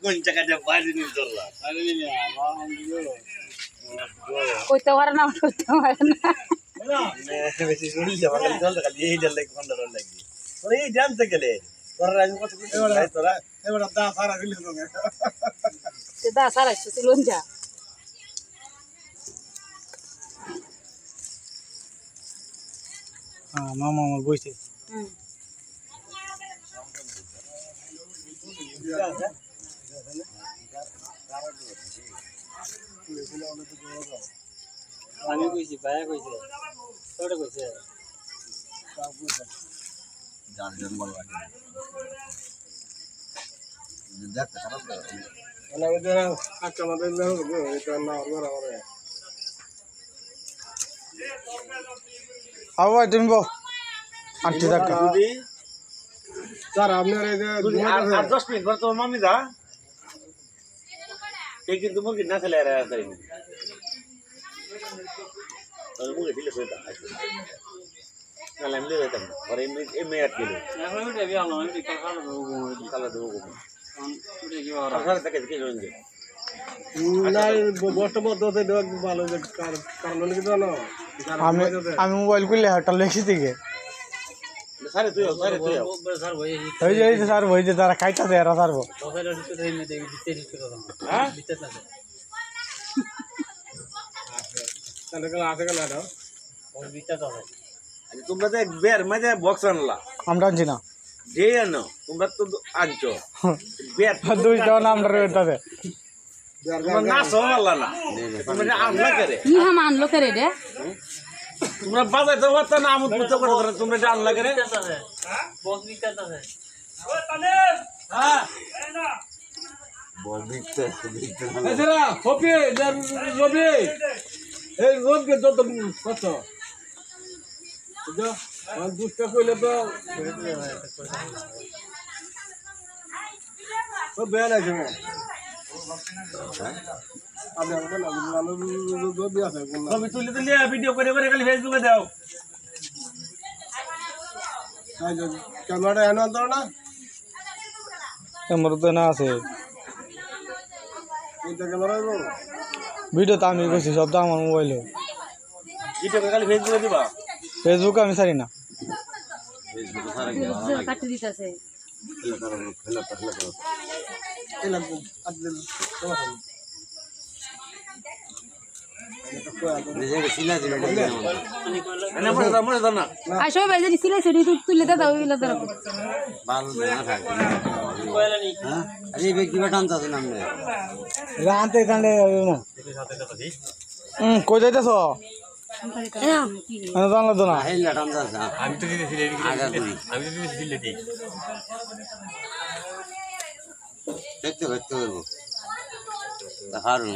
কোন জায়গাটা বাড়ি নিয়ে চললাম কইতে পারে না কইতে পারে না বেশি শুনি যাবা চল খালি এই ডাল লাগে 15 লাগে তোরা এই জানতে গেলে তোরা আমি কত কিছু তোরা এবার দা সারা দিলি তোকে তে দা সারা ছিল যা মামা আমার বইছে আমি কইছি ভাইয়া কইছে তোরে কইছে জান জান বল লাগে দেখ খারাপ লাগে না ওদের আচ্ছা আমাদের দাও এটা না ওরা ওরা আও ভাই তুমি বল আন্টি টাকা স্যার আপনার এই যে 10 মিনিট পর তোমার মামি দা এই কিন্তু মুরগি না খেলে আর তাই তোর মুরগি দিলে সেটা নালে আমি লয়ে যেতাম আর এমনি আট কিলো এখন উঠে গিয়ে আলো আমি কালা দেবো উঠে গিয়ে আর আর থেকে কি জন্য না বর্তমান দতে দেওয়া ভালো যে কারণ কি জানো আমি আমি মোবাইল খুললে হাটটা লেখি থেকে সারে তুই স্যার ভাই ওই যে স্যার ওই যে তারা খাইতাছে এরা সারবো তোদের ভিতরে দেই না দেই দিতে দিতে হ্যাঁ দিতে না তাহলে কাল আসে কাল দাও ওই দিতে তো তোমরা তো বের মাঝে বক্স আনলা আমরা আনছি না যে আনো তোমরা তো আনছো বের দুইটা নাম রয়েছে তোমরা না সওয়ালা না তোমরা আনলা করে কি হাম আনলো করে রে তোমরা বাজার তো পারতা না আমুদ পুত্র করে তোমরা যে আনলা করে বস দিতে আছে বল দিতে এছাড়া কপি রবি এই রোদকে যত কত দুষ্টা কইলে তো বেয়া লাগছে ছবি তুলে তুলে ভিডিও করে করে খালি ফেসবুকে দাও ক্যামেরাটা এনে আনতো না ক্যামেরা তো না আছে ক্যামেরা ভিডিও তো আমি করছি সব তো আমার মোবাইলে ভিডিও করে খালি ফেসবুকে দিবা ফেসবুকে আমি ছাড়ি না কাটি দিতেছে আসো ভাই যদি সিলাই সেটি তুলে দাও ওইলা দাও আনতে কান্দে কই যাইতেছ জানলা তো না আমি তো দিতেছি আমি তো দিতেছি লেডি দেখতে দেখতে পারবো হারুন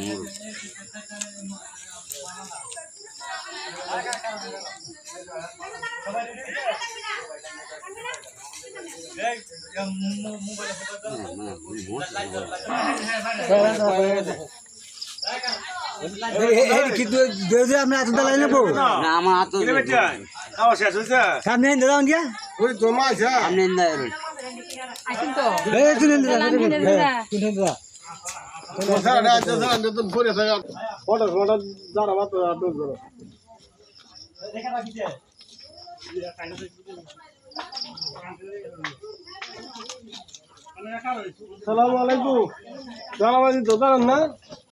আমি হাত দালাই নেবো না আমার হাত খাওয়া শেষ হয়েছে সামনে দাও দিয়া ওই জমা আছে সামনে আসুন তো এই তুলে দিদা সালাম আলাইকুম সালাম আলাইকুম তো জানেন না